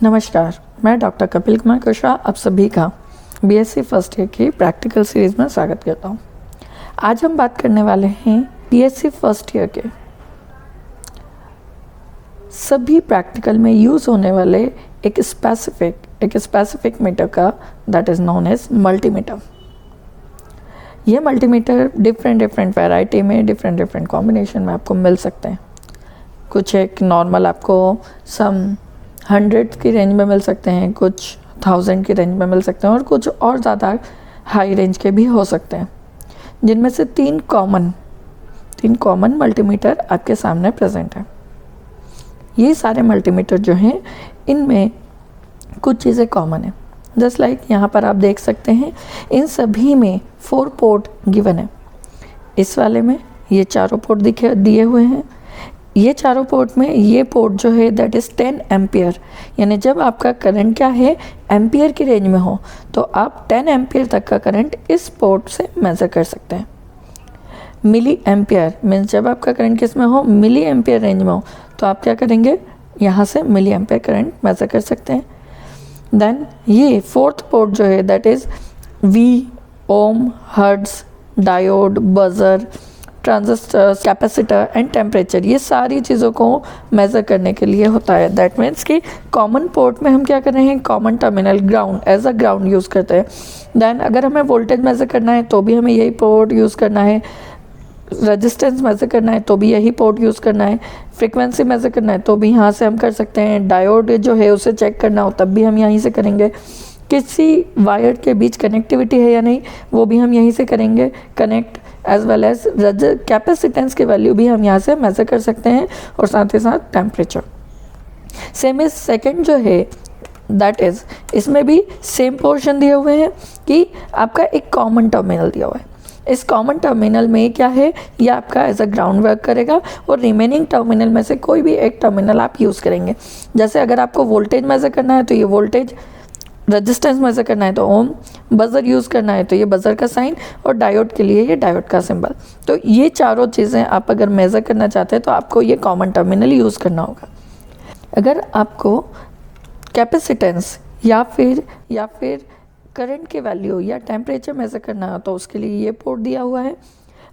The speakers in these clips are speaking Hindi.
नमस्कार, मैं डॉक्टर कपिल कुमार कुशवाहा आप सभी का बीएससी फर्स्ट ईयर की प्रैक्टिकल सीरीज़ में स्वागत करता हूँ। आज हम बात करने वाले हैं बीएससी फर्स्ट ईयर के सभी प्रैक्टिकल में यूज़ होने वाले एक स्पेसिफिक मीटर का, that is known as multimeter. ये मल्टीमीटर डिफरेंट वैरायटी में डिफरेंट कॉम्बिनेशन में आपको मिल सकते हैं। कुछ एक नॉर्मल आपको सम 100 की रेंज में मिल सकते हैं, कुछ 1000 की रेंज में मिल सकते हैं और कुछ और ज़्यादा हाई रेंज के भी हो सकते हैं, जिनमें से तीन कॉमन मल्टीमीटर आपके सामने प्रेजेंट है। ये सारे मल्टीमीटर जो हैं इनमें कुछ चीज़ें कॉमन है। जस्ट लाइक यहाँ पर आप देख सकते हैं इन सभी में 4 पोर्ट गिवन है। इस वाले में ये चारों पोर्ट दिए हुए हैं। ये चारों पोर्ट में ये पोर्ट जो है दैट इज़ 10 एम्पियर, यानी जब आपका करंट क्या है एम्पियर की रेंज में हो तो आप 10 एम्पियर तक का करंट इस पोर्ट से मेज़र कर सकते हैं। मिली एम्पियर मीन्स जब आपका करंट किस में हो, मिली एम्पियर रेंज में हो, तो आप क्या करेंगे यहाँ से मिली एम्पियर करंट मेज़र कर सकते हैं। देन ये 4th पोर्ट जो है that is V, ohm, hertz, diode, buzzer, transistor, capacitor and temperature, ये सारी चीज़ों को मेज़र करने के लिए होता है। दैट मीन्स कि कॉमन पोर्ट में हम क्या कर रहे हैं, common terminal ground as a ground use करते हैं। देन अगर हमें वोल्टेज मेज़र करना है तो भी हमें यही पोर्ट यूज़ करना है, रेजिस्टेंस मेज़र करना है तो भी यही पोर्ट यूज़ करना है, फ्रीक्वेंसी मेज़र करना है तो भी यहाँ से हम कर सकते हैं, डायोड जो है उसे चेक करना हो तब भी हम यहीं से करेंगे, किसी वायर के बीच कनेक्टिविटी है या नहीं वो भी हम यहीं से करेंगे connect, as well as capacitance की वैल्यू भी हम यहाँ से मेज़र कर सकते हैं और साथ ही साथ टेम्परेचर। सेम इज सेकेंड जो है दैट इज़ इसमें भी सेम पोर्शन दिए हुए हैं कि आपका एक कॉमन टर्मिनल दिया हुआ है। इस कॉमन टर्मिनल में क्या है, ये आपका एज अ ग्राउंड वर्क करेगा और रिमेनिंग टर्मिनल में से कोई भी एक टर्मिनल आप यूज़ करेंगे। जैसे अगर आपको वोल्टेज मेज़र करना है तो ये वोल्टेज, रेजिस्टेंस मेज़र करना है तो ओम, बज़र यूज़ करना है तो ये बज़र का साइन और डायोड के लिए ये डायोड का सिंबल। तो ये चारों चीज़ें आप अगर मेज़र करना चाहते हैं तो आपको ये कॉमन टर्मिनल यूज़ करना होगा। अगर आपको कैपेसिटेंस या फिर करंट की वैल्यू या टेम्परेचर मेज़र करना है तो उसके लिए ये पोर्ट दिया हुआ है।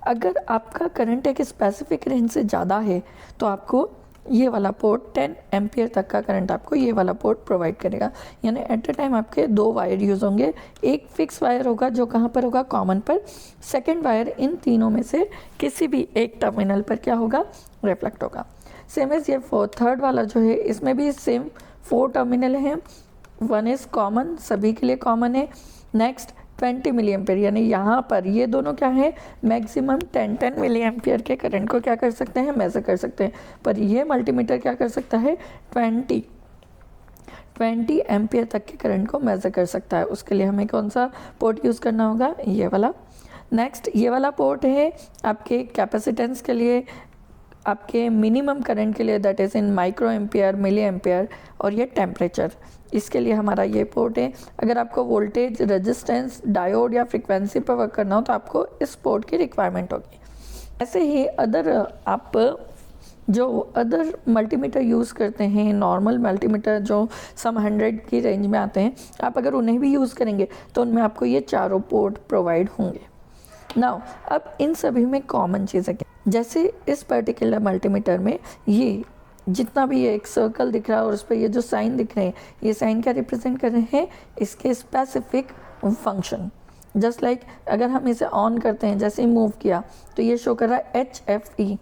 अगर आपका करंट एक स्पेसिफिक रेंज से ज़्यादा है तो आपको ये वाला पोर्ट 10 एम्पियर तक का करंट आपको ये वाला पोर्ट प्रोवाइड करेगा। यानी एट अ टाइम आपके 2 वायर यूज़ होंगे, एक फिक्स वायर होगा जो कहाँ पर होगा, कॉमन पर, सेकंड वायर इन तीनों में से किसी भी एक टर्मिनल पर क्या होगा, रिफ्लेक्ट होगा। सेम एज ये थर्ड वाला जो है इसमें भी सेम 4 टर्मिनल हैं, 1 इज़ कॉमन, सभी के लिए कॉमन है। नेक्स्ट 20 मिली एम्पियर, यानी यहाँ पर ये दोनों क्या है मैक्सिमम 10 मिली एम्पियर के करंट को क्या कर सकते हैं, मेज़र कर सकते हैं। पर ये मल्टीमीटर क्या कर सकता है 20 एम्पियर तक के करंट को मेज़र कर सकता है। उसके लिए हमें कौन सा पोर्ट यूज़ करना होगा, ये वाला। नेक्स्ट ये वाला पोर्ट है आपके कैपेसिटेंस के लिए, आपके मिनिमम करंट के लिए, that is in micro ampere, milli ampere, और ये टेम्परेचर, इसके लिए हमारा ये पोर्ट है। अगर आपको वोल्टेज, रेजिस्टेंस, डायोड या फ्रीक्वेंसी पर वर्क करना हो तो आपको इस पोर्ट की रिक्वायरमेंट होगी। ऐसे ही आप जो अदर मल्टीमीटर यूज़ करते हैं, नॉर्मल मल्टीमीटर जो सम 100 की रेंज में आते हैं, आप अगर उन्हें भी यूज़ करेंगे तो उनमें आपको ये चारों पोर्ट प्रोवाइड होंगे। नाउ अब इन सभी में कॉमन चीज़ें क्या, जैसे इस पर्टिकुलर मल्टीमीटर में ये जितना भी ये एक सर्कल दिख रहा है और उस पर ये जो साइन दिख रहे हैं, ये साइन क्या रिप्रेजेंट कर रहे हैं, इसके स्पेसिफिक फंक्शन। जस्ट लाइक अगर हम इसे ऑन करते हैं, जैसे ही मूव किया तो ये शो कर रहा है HFE,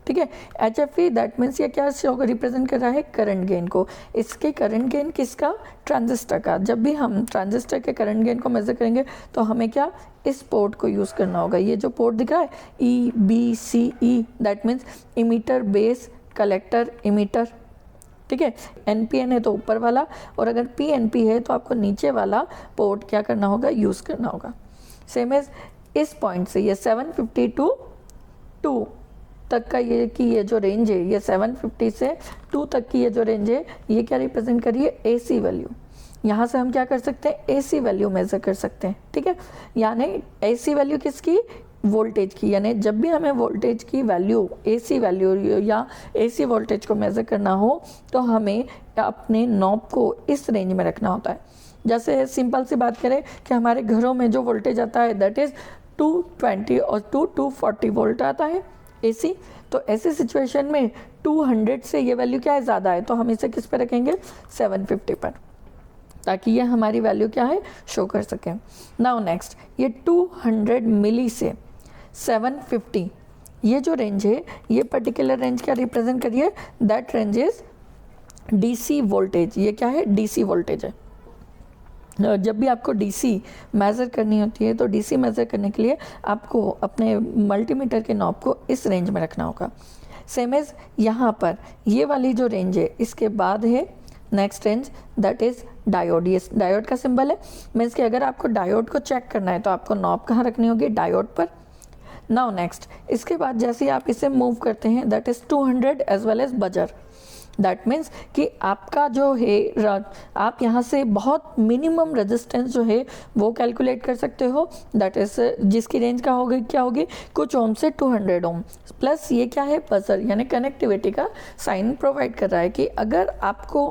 ठीक है। HFE दैट मीन्स ये क्या शो रिप्रेजेंट कर रहा है, करंट गेन को। इसके करंट गेन किसका, ट्रांजिस्टर का। जब भी हम ट्रांजिस्टर के करंट गेन को मेज़र करेंगे तो हमें क्या इस पोर्ट को यूज़ करना होगा। ये जो पोर्ट दिख रहा है EBCE that means emitter, base, collector, emitter, ठीक है। NPN है तो ऊपर वाला, और अगर PNP है तो आपको नीचे वाला पोर्ट क्या करना होगा, यूज़ करना होगा। सेम एज इस पॉइंट से ये 750 to 2 तक का ये जो रेंज है, ये 750 से 2 तक की ये जो रेंज है, ये क्या रिप्रेजेंट करिए, AC वैल्यू। यहाँ से हम क्या कर सकते हैं, AC वैल्यू मेज़र कर सकते हैं, ठीक है। यानी AC वैल्यू किसकी, वोल्टेज की, यानी जब भी हमें वोल्टेज की वैल्यू, एसी वैल्यू या एसी वोल्टेज को मेज़र करना हो तो हमें अपने नॉब को इस रेंज में रखना होता है। जैसे सिंपल सी बात करें कि हमारे घरों में जो वोल्टेज आता है दैट इज़ 220 और 240 वोल्ट आता है एसी। तो ऐसी सिचुएशन में 200 से ये वैल्यू क्या है, ज़्यादा है, तो हम इसे किस पे रखेंगे, 750 पर, ताकि ये हमारी वैल्यू क्या है, शो कर सकें। नाउ नेक्स्ट, ये 200 मिली से 750, ये जो रेंज है, ये पर्टिकुलर रेंज क्या रिप्रेजेंट करिए, that range is DC voltage. ये क्या है, डीसी वोल्टेज है। जब भी आपको डीसी मेज़र करनी होती है तो डीसी मेज़र करने के लिए आपको अपने मल्टीमीटर के नॉब को इस रेंज में रखना होगा। सेम एज यहाँ पर ये वाली जो रेंज है, इसके बाद है next range that is diode. ये डायोड का सिंबल है, मीन्स कि अगर आपको डायोड को चेक करना है तो आपको नॉब कहाँ रखनी होगी, डायोड पर। नाउ नेक्स्ट, इसके बाद जैसे ही आप इसे मूव करते हैं that is 200 as well as buzzer. That means कि आपका जो है आप यहाँ से बहुत मिनिमम रेजिस्टेंस जो है वो कैलकुलेट कर सकते हो, दैट इज जिसकी रेंज का होगी, क्या होगी, कुछ ओम से 200 ओम प्लस ये क्या है, बजर, यानी कनेक्टिविटी का साइन प्रोवाइड कर रहा है कि अगर आपको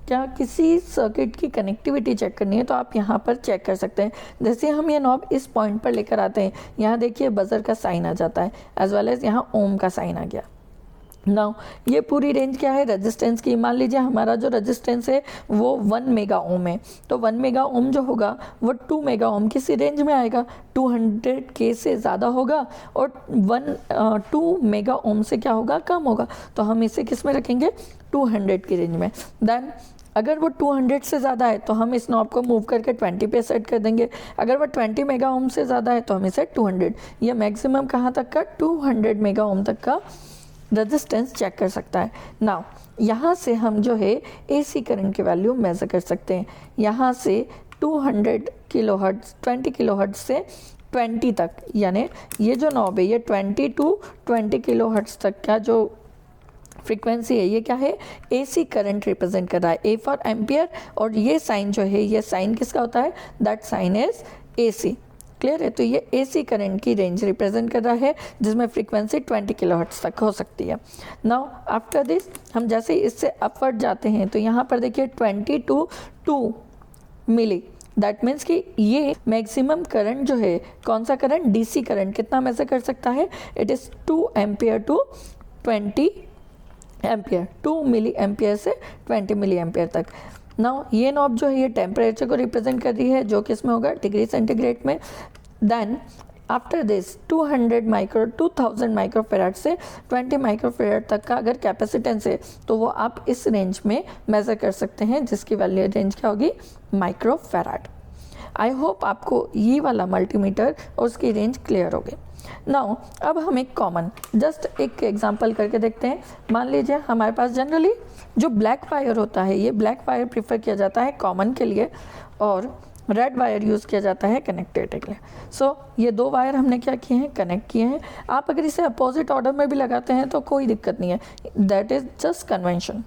क्या किसी सर्किट की कनेक्टिविटी चेक करनी है तो आप यहाँ पर चेक कर सकते हैं। जैसे हम ये नॉब इस पॉइंट पर लेकर आते हैं, यहाँ देखिए बजर का साइन आ जाता है एज वेल एज यहाँ ओम का साइन आ गया। नाउ ये पूरी रेंज क्या है, रेजिस्टेंस की। मान लीजिए हमारा जो रेजिस्टेंस है वो 1 मेगा ओम है, तो 1 मेगा ओम जो होगा वो 2 मेगा ओम किसी रेंज में आएगा, 200 के से ज़्यादा होगा और 2 मेगा ओम से क्या होगा, कम होगा। तो हम इसे किस में रखेंगे, 200 की रेंज में। देन अगर वो 200 से ज़्यादा है तो हम इस नॉब को मूव करके 20 पे सेट कर देंगे। अगर वो 20 मेगा ओम से ज़्यादा है तो हम इसे 200, ये मैक्सिमम कहाँ तक का, 200 मेगा ओम तक का रेजिस्टेंस चेक कर सकता है। नाउ यहाँ से हम जो है एसी करंट की वैल्यू मेज़र कर सकते हैं। यहाँ से 200 किलोहर्ट्ज़, 20 किलोहर्ट्ज़ से 20 तक, यानी ये जो नॉब है ये 20 टू 20 किलोहर्ट्ज़ तक का जो फ्रीक्वेंसी है, ये क्या है, एसी करंट रिप्रेजेंट कर रहा है, ए फॉर एम्पियर। और ये साइन जो है, ये साइन किसका होता है, that sign is AC. Clear है, तो ये एसी करंट की रेंज रिप्रेजेंट कर रहा है जिसमें फ्रीक्वेंसी 20 किलोहर्ट्ज़ तक हो सकती है। नाउ आफ्टर दिस हम जैसे इससे अपवर्ड जाते हैं तो यहाँ पर देखिए 20 टू 2 मिली, दैट मीन्स कि ये मैक्सिमम करंट जो है, कौन सा करंट, डीसी करंट, कितना मेजर कर सकता है, it is 2 ampere to 20 ampere, 2 milli ampere से 20 मिली एम्पियर तक। नाउ ये नॉब जो है ये टेम्परेचर को रिप्रेजेंट कर रही है, जो किस में होगा, डिग्री सेंटीग्रेड में। देन आफ्टर दिस 2000 माइक्रोफेराड से 20 माइक्रोफेराड तक का अगर कैपेसिटेंस है तो वो आप इस रेंज में मेज़र कर सकते हैं, जिसकी वैल्यू रेंज क्या होगी, माइक्रोफेराड। आई होप आपको ये वाला मल्टीमीटर और उसकी रेंज क्लियर होगी। नाउ अब हम एक कॉमन जस्ट एक एग्जांपल करके देखते हैं। मान लीजिए हमारे पास जनरली जो ब्लैक वायर होता है, ये ब्लैक वायर प्रीफर किया जाता है कॉमन के लिए और रेड वायर यूज़ किया जाता है कनेक्टिविटी के लिए। सो ये दो वायर हमने क्या किए हैं, कनेक्ट किए हैं। आप अगर इसे अपोजिट ऑर्डर में भी लगाते हैं तो कोई दिक्कत नहीं है, दैट इज़ जस्ट कन्वेंशन।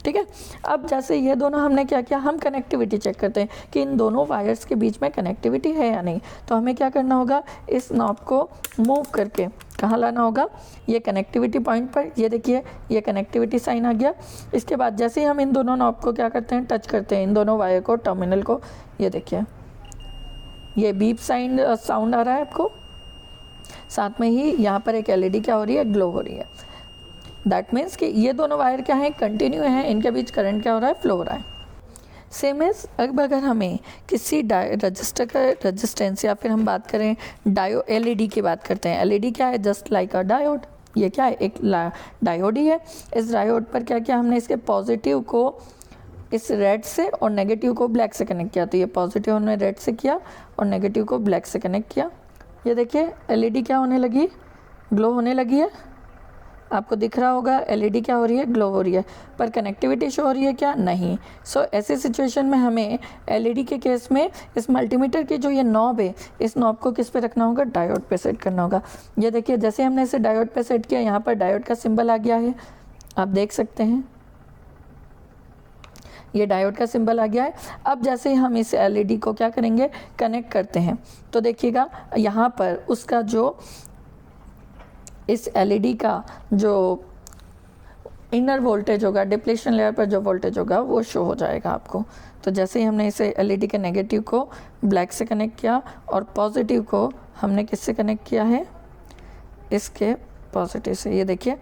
ठीक है, अब जैसे ये दोनों हमने क्या किया, हम कनेक्टिविटी चेक करते हैं कि इन दोनों वायर्स के बीच में कनेक्टिविटी है या नहीं। तो हमें क्या करना होगा, इस नॉब को मूव करके कहाँ लाना होगा, ये कनेक्टिविटी पॉइंट पर। ये देखिए ये कनेक्टिविटी साइन आ गया। इसके बाद जैसे ही हम इन दोनों नॉब को क्या करते हैं, टच करते हैं, इन दोनों वायर को, टर्मिनल को, ये देखिए ये बीप साइन साउंड आ रहा है आपको, साथ में ही यहाँ पर एक एलईडी क्या हो रही है, ग्लो हो रही है। दैट मीन्स कि ये दोनों वायर क्या हैं, कंटिन्यू हैं, इनके बीच करंट क्या हो रहा है, फ्लो हो रहा है। सेम एज अब अगर हमें किसी रजिस्टर का रेजिस्टेंस या फिर हम बात करें एलईडी की बात करते हैं, एलईडी क्या है, जस्ट लाइक अ डायोड। ये क्या है, एक डायोड ही है। इस डायोड पर क्या किया हमने, इसके पॉजिटिव को इस रेड से और नेगेटिव को ब्लैक से कनेक्ट किया। तो ये पॉजिटिव हमने रेड से किया और नेगेटिव को ब्लैक से कनेक्ट किया। ये देखिए एलईडी क्या होने लगी, ग्लो होने लगी है। आपको दिख रहा होगा एलईडी क्या हो रही है, ग्लो हो रही है, पर कनेक्टिविटी शो हो रही है क्या, नहीं। सो ऐसे सिचुएशन में हमें एलईडी के केस में इस मल्टीमीटर की जो ये नॉब है, इस नॉब को किस पे रखना होगा, डायोड पे सेट करना होगा। ये देखिए जैसे हमने इसे डायोड पे सेट किया, यहाँ पर डायोड का सिंबल आ गया है, आप देख सकते हैं। ये डायोड का सिंबल आ गया है। अब जैसे ही हम इस एलईडी को क्या करेंगे, कनेक्ट करते हैं, तो देखिएगा यहाँ पर उसका जो इस एलईडी का जो इनर वोल्टेज होगा, डिप्लेशन लेयर पर जो वोल्टेज होगा वो शो हो जाएगा आपको। तो जैसे ही हमने इसे एलईडी के नेगेटिव को ब्लैक से कनेक्ट किया और पॉजिटिव को हमने किससे कनेक्ट किया है, इसके पॉजिटिव से, ये देखिए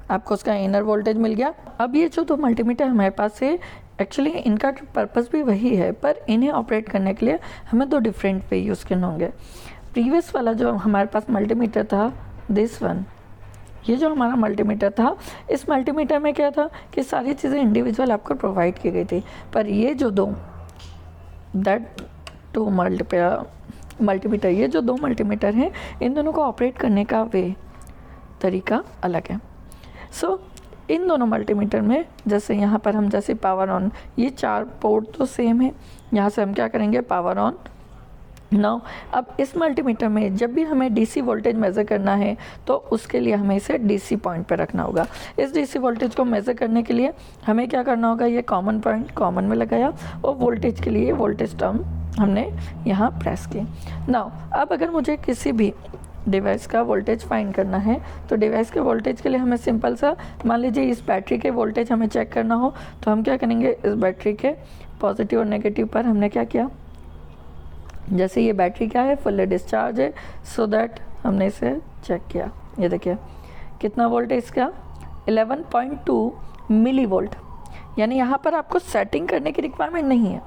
आपको उसका इनर वोल्टेज मिल गया। अब ये जो दो मल्टीमीटर हमारे पास है, एक्चुअली इनका पर्पस भी वही है, पर इन्हें ऑपरेट करने के लिए हमें दो डिफरेंट वे यूज़ करने होंगे। प्रीवियस वाला जो हमारे पास मल्टीमीटर था, दिस वन, ये जो हमारा मल्टीमीटर था, इस मल्टीमीटर में क्या था कि सारी चीज़ें इंडिविजुअल आपको प्रोवाइड की गई थी। पर ये जो दो मल्टीमीटर, ये जो दो मल्टीमीटर हैं, इन दोनों को ऑपरेट करने का तरीका अलग है। सो इन दोनों मल्टीमीटर में जैसे यहाँ पर हम जैसे पावर ऑन, ये 4 पोर्ट तो सेम है, यहाँ से हम क्या करेंगे, पावर ऑन। नाउ अब इस मल्टीमीटर में जब भी हमें डीसी वोल्टेज मेज़र करना है तो उसके लिए हमें इसे डीसी पॉइंट पर रखना होगा। इस डीसी वोल्टेज को मेज़र करने के लिए हमें क्या करना होगा, ये कॉमन पॉइंट कॉमन में लगाया और वोल्टेज के लिए वोल्टेज टर्म हमने यहाँ प्रेस की। नाउ अब अगर मुझे किसी भी डिवाइस का वोल्टेज फाइंड करना है तो डिवाइस के वोल्टेज के लिए हमें सिंपल सा, मान लीजिए इस बैटरी के वोल्टेज हमें चेक करना हो तो हम क्या करेंगे, इस बैटरी के पॉजिटिव और नेगेटिव पर हमने क्या किया, जैसे ये बैटरी क्या है, फुल्ली डिस्चार्ज है, सो दैट हमने इसे चेक किया। ये देखिए कितना वोल्ट है इसका, 11.2 मिली वोल्ट। यानी यहाँ पर आपको सेटिंग करने की रिक्वायरमेंट नहीं है,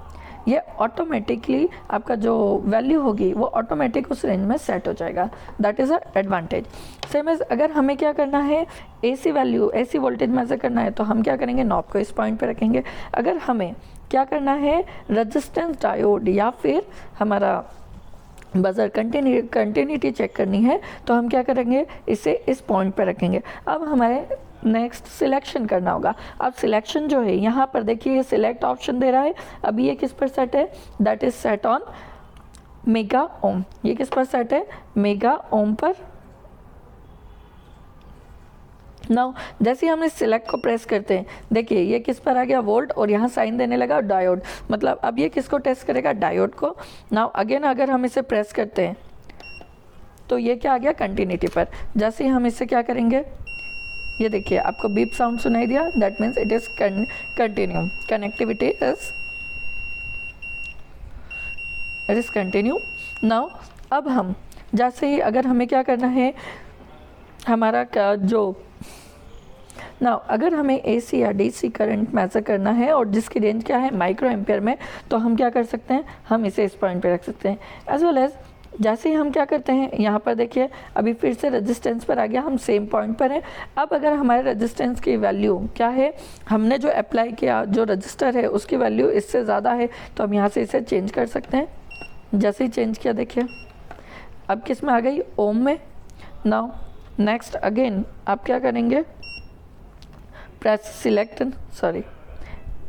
ये ऑटोमेटिकली आपका जो वैल्यू होगी वो ऑटोमेटिक उस रेंज में सेट हो जाएगा। That is a advantage. Same as अगर हमें क्या करना है, AC value, AC voltage measure करना है तो हम क्या करेंगे, नॉब को इस पॉइंट पे रखेंगे। अगर हमें क्या करना है, रेजिस्टेंस डायोड या फिर हमारा बजर कंटिन्यूटी चेक करनी है तो हम क्या करेंगे, इसे इस पॉइंट पे रखेंगे। अब हमारे नेक्स्ट सिलेक्शन करना होगा। अब सिलेक्शन जो है यहाँ पर देखिए, ये सिलेक्ट ऑप्शन दे रहा है। अभी ये किस पर सेट है, that is set on mega ohm. ये किस पर सेट है, मेगा ओम पर। नाउ जैसे ही हम इस सिलेक्ट को प्रेस करते हैं, देखिए ये किस पर आ गया, वोल्ट, और यहाँ साइन देने लगा डायोड। मतलब अब ये किसको टेस्ट करेगा, डायोड को। नाउ अगेन अगर हम इसे प्रेस करते हैं तो ये क्या आ गया, कंटिन्यूटी पर। जैसे ही हम इसे क्या करेंगे, ये देखिए आपको बीप साउंड सुनाई दिया, that means it is continue, connectivity is continue. Now अब हम जैसे ही अगर हमें क्या करना है, हमारा क्या जो नाउ अगर हमें एसी या डीसी करंट मेजर करना है और जिसकी रेंज क्या है, माइक्रो एम्पियर में, तो हम क्या कर सकते हैं, हम इसे इस पॉइंट पे रख सकते हैं। एज वेल एज जैसे ही हम क्या करते हैं, यहाँ पर देखिए अभी फिर से रेजिस्टेंस पर आ गया, हम सेम पॉइंट पर हैं। अब अगर हमारे रेजिस्टेंस की वैल्यू क्या है, हमने जो अप्लाई किया, जो रजिस्टर है उसकी वैल्यू इससे ज़्यादा है, तो हम यहाँ से इसे चेंज कर सकते हैं। जैसे ही चेंज किया देखिए अब किस में आ गई, ओम में। नाउ नेक्स्ट अगेन आप क्या करेंगे, press select, sorry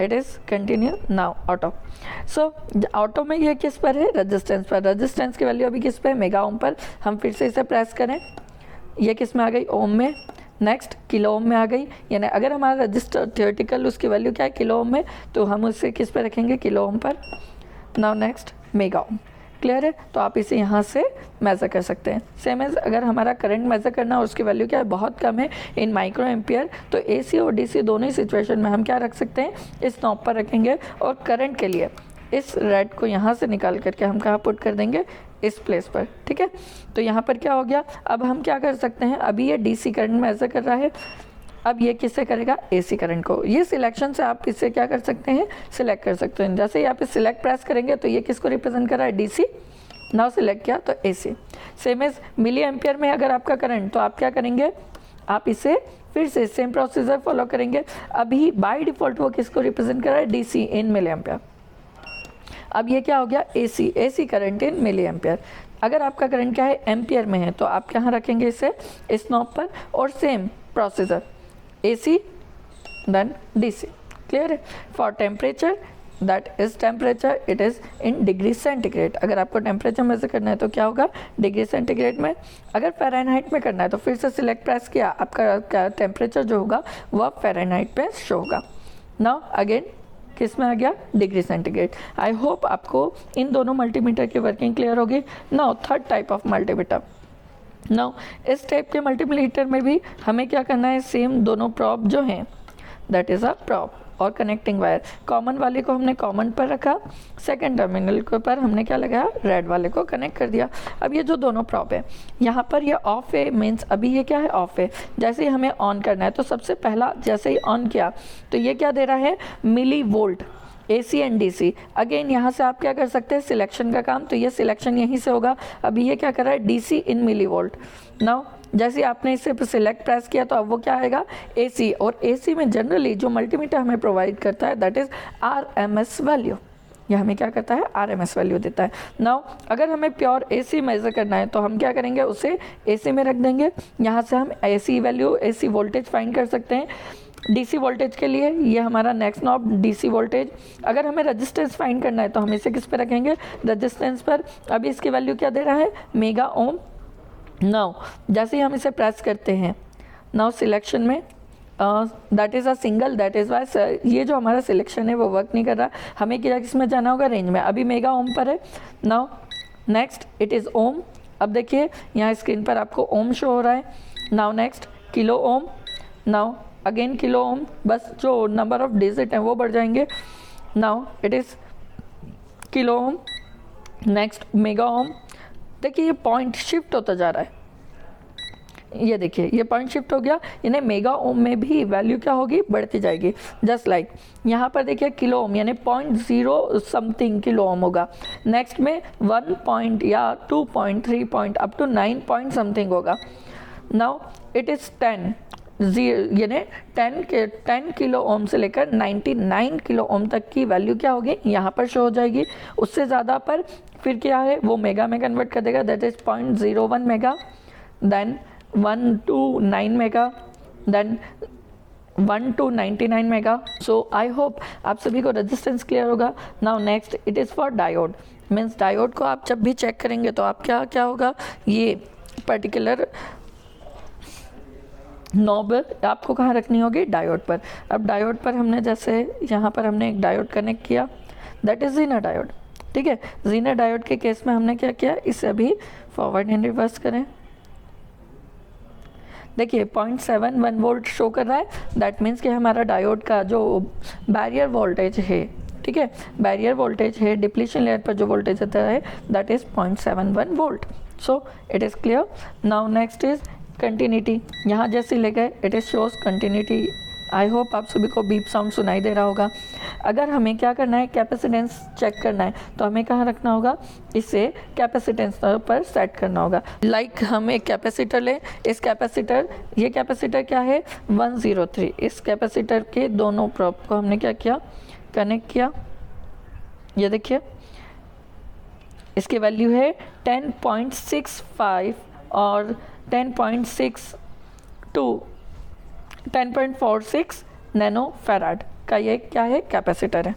it is continue now auto. So auto में ये किस पर है, रेजिस्टेंस पर। रेजिस्टेंस की वैल्यू अभी किस पे, मेगा ओम पर। हम फिर से इसे प्रेस करें, ये किस में आ गई, ओम में। नेक्स्ट किलो ओम में आ गई। यानी अगर हमारा रजिस्टर थियोरेटिकल उसकी वैल्यू क्या है, किलो ओम में, तो हम उसे किस पे रखेंगे, किलो ओम पर। Now next mega ohm. Clear है, तो आप इसे यहाँ से मेज़र कर सकते हैं। सेम एज अगर हमारा करंट मेज़र करना है, उसकी वैल्यू क्या है, बहुत कम है, इन माइक्रो एम्पियर, तो एसी और डीसी दोनों ही सिचुएशन में हम क्या रख सकते हैं, इस नॉब पर रखेंगे। और करंट के लिए इस रेड को यहाँ से निकाल करके हम कहाँ पुट कर देंगे, इस प्लेस पर। ठीक है, तो यहाँ पर क्या हो गया, अब हम क्या कर सकते हैं, अभी ये डीसी करंट मेज़र कर रहा है, अब ये किससे करेगा, एसी करंट को। ये सिलेक्शन से आप इससे क्या कर सकते हैं, सिलेक्ट कर सकते हैं। जैसे ही आप इस सिलेक्ट प्रेस करेंगे तो ये किसको रिप्रेजेंट कर रहा है, डीसी। नाउ सिलेक्ट किया तो AC. Same as milli ampere में अगर आपका करंट, तो आप क्या करेंगे, आप इसे फिर से सेम प्रोसीजर फॉलो करेंगे। अभी बाय डिफॉल्ट वो किसको रिप्रेजेंट कर रहा है, डीसी इन मिली एम्पियर। अब ये क्या हो गया, AC, AC current in milli ampere. अगर आपका करंट क्या है, एम्पियर में है, तो आप कहाँ रखेंगे इसे, इस नॉब पर। और same procedure, AC then DC। Clear है। For temperature, that is temperature, it is in degree centigrade. अगर आपको टेम्परेचर मेजर करना है तो क्या होगा, डिग्री सेंटीग्रेड में। अगर फ़ारेनहाइट में करना है तो फिर से सिलेक्ट प्रेस किया, आपका टेम्परेचर जो होगा वह फ़ारेनहाइट पे शो होगा। नाउ अगेन किस में आ गया, डिग्री सेंटीग्रेड। आई होप आपको इन दोनों मल्टीमीटर की वर्किंग क्लियर होगी। Now third type of multimeter. Now इस टाइप के मल्टीमीटर में भी हमें क्या करना है, सेम दोनों प्रॉब जो हैं, दैट इज़ अ प्रॉब और कनेक्टिंग वायर, कॉमन वाले को हमने कॉमन पर रखा, सेकंड टर्मिनल के ऊपर हमने क्या लगाया, रेड वाले को कनेक्ट कर दिया। अब ये जो दोनों प्रॉब है, यहाँ पर ये ऑफ है, मीन्स अभी ये क्या है, ऑफ है। जैसे ही हमें ऑन करना है तो सबसे पहला जैसे ही ऑन किया तो ये क्या दे रहा है, milli volt, AC and DC। Again यहाँ से आप क्या कर सकते हैं, सिलेक्शन का काम, तो ये सिलेक्शन यहीं से होगा। अभी ये क्या कर रहा है, DC इन मिली वोल्ट। नाउ जैसे आपने इसे सिलेक्ट प्रेस किया तो अब वो क्या आएगा, AC, और AC में जनरली जो मल्टीमीटर हमें प्रोवाइड करता है दैट इज़ RMS वैल्यू। यह हमें क्या करता है, RMS वैल्यू देता है। नाउ अगर हमें प्योर AC मेज़र करना है तो हम क्या करेंगे, उसे AC में रख देंगे। यहाँ से हम AC value, AC voltage find कर सकते हैं। DC वोल्टेज के लिए ये हमारा नेक्स्ट नॉब DC वोल्टेज। अगर हमें रेजिस्टेंस फाइंड करना है तो हम इसे किस पे रखेंगे, रेजिस्टेंस पर। अभी इसकी वैल्यू क्या दे रहा है, मेगा ओम। नाउ जैसे ही हम इसे प्रेस करते हैं, नाउ सिलेक्शन में that is a single, that is why ये जो हमारा सिलेक्शन है वो वर्क नहीं कर रहा। हमें क्या किसमें जाना होगा, रेंज में। अभी मेगा ओम पर है। नाउ नेक्स्ट इट इज़ ओम। अब देखिए यहाँ स्क्रीन पर आपको ओम शो हो रहा है। Now next kilo ohm. Now again kilo ohm, बस जो नंबर ऑफ डिजिट हैं वो बढ़ जाएंगे। Now it is kilo ohm, next mega ohm. देखिए ये पॉइंट शिफ्ट होता जा रहा है, ये देखिए ये पॉइंट शिफ्ट हो गया, यानी मेगा ओम में भी वैल्यू क्या होगी, बढ़ती जाएगी। जस्ट लाइक यहाँ पर देखिए किलो ओम यानी 0.0 समथिंग किलो ओम होगा। नेक्स्ट में 1 पॉइंट या 2 point 3 point up to 9 point something होगा। नाउ इट इज़ 10 यानी 10 किलो ओम से लेकर 99 किलो ओम तक की वैल्यू क्या होगी, यहाँ पर शो हो जाएगी। उससे ज़्यादा पर फिर क्या है, वो मेगा में कन्वर्ट कर देगा, that is 0.01 mega, then 1 to 9 mega, then 1 to 99 mega. So I hope आप सभी को रेजिस्टेंस क्लियर होगा। Now next it is for diode. Means diode को आप जब भी चेक करेंगे तो आप क्या होगा, ये पर्टिकुलर नॉब आपको कहाँ रखनी होगी, डायोड पर। अब डायोड पर हमने जैसे यहाँ पर हमने एक डायोड कनेक्ट किया, दैट इज़ ज़ीनर डायोड। ठीक है, ज़ीनर डायोड के केस में हमने क्या किया, इसे अभी फॉरवर्ड एंड रिवर्स करें। देखिए 0.71 वोल्ट शो कर रहा है, दैट मीन्स कि हमारा डायोड का जो बैरियर वोल्टेज है, ठीक है, बैरियर वोल्टेज है, डिप्लीशन लेयर पर जो वोल्टेज आता है that is 0.71 volt. So it is clear. Now next is continuity. यहाँ जैसे ले गए it is shows continuity. I hope आप सभी को बीप साउंड सुनाई दे रहा होगा। अगर हमें क्या करना है, कैपेसिटेंस चेक करना है तो हमें कहाँ रखना होगा, इसे कैपेसिटेंस पर सेट करना होगा। लाइक हम एक कैपेसिटर लें, इस कैपेसिटर, ये कैपेसिटर क्या है 103, इस कैपेसिटर के दोनों प्रोब को हमने क्या किया, कनेक्ट किया। ये देखिए इसकी वैल्यू है 10.65 और 10.46 नैनो फैराड का ये क्या है, कैपेसिटर है।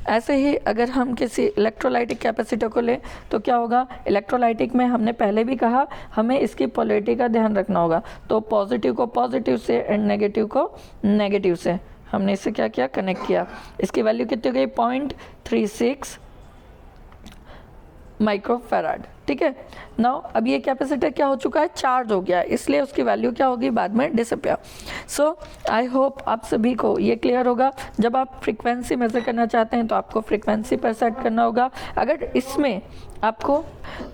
ऐसे ही अगर हम किसी इलेक्ट्रोलाइटिक कैपेसिटर को लें तो क्या होगा, इलेक्ट्रोलाइटिक में हमने पहले भी कहा हमें इसकी पोलैरिटी का ध्यान रखना होगा। तो पॉजिटिव को पॉजिटिव से एंड नेगेटिव को नेगेटिव से हमने इसे क्या किया, कनेक्ट किया। इसकी वैल्यू कितनी हो गई, 0.36 माइक्रोफैराड। ठीक है, नाउ अब ये कैपेसिटर क्या हो चुका है, चार्ज हो गया, इसलिए उसकी वैल्यू क्या होगी, बाद में डिसअपियर। सो आई होप आप सभी को ये क्लियर होगा। जब आप फ्रीक्वेंसी मेज़र करना चाहते हैं तो आपको फ्रीक्वेंसी पर सेट करना होगा।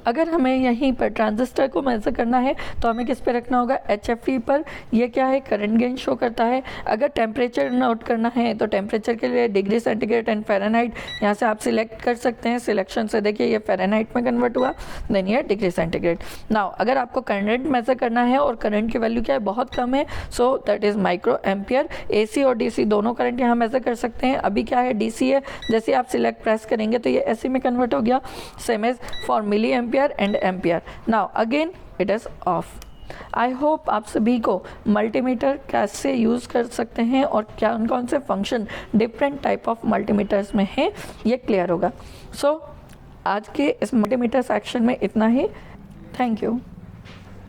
अगर हमें यहीं पर ट्रांजिस्टर को मेज़र करना है तो हमें किस पे रखना होगा, HFE पर। ये क्या है, करंट गेन शो करता है। अगर टेम्परेचर नोट करना है तो टेम्परेचर के लिए डिग्री सेंटीग्रेड एंड फ़ारेनहाइट, यहाँ से आप सिलेक्ट कर सकते हैं। सिलेक्शन से देखिए ये फ़ारेनहाइट में कन्वर्ट हुआ, देन ये डिग्री सेंटीग्रेड। नाउ अगर आपको करंट मेज़र करना है और करंट की वैल्यू क्या है, बहुत कम है, so that is micro ampere. AC और DC दोनों करंट यहाँ मेज़र कर सकते हैं। अभी क्या है, DC है, जैसे आप सिलेक्ट प्रेस करेंगे तो ये AC में कन्वर्ट हो गया। Same as for milli ampere and ampere. Now again it is off. I hope आप सभी को मल्टीमीटर कैसे यूज़ कर सकते हैं और कौन कौन से function different type of multimeters में हैं ये क्लियर होगा। सो आज के इस मल्टीमीटर सेक्शन में इतना ही। Thank you.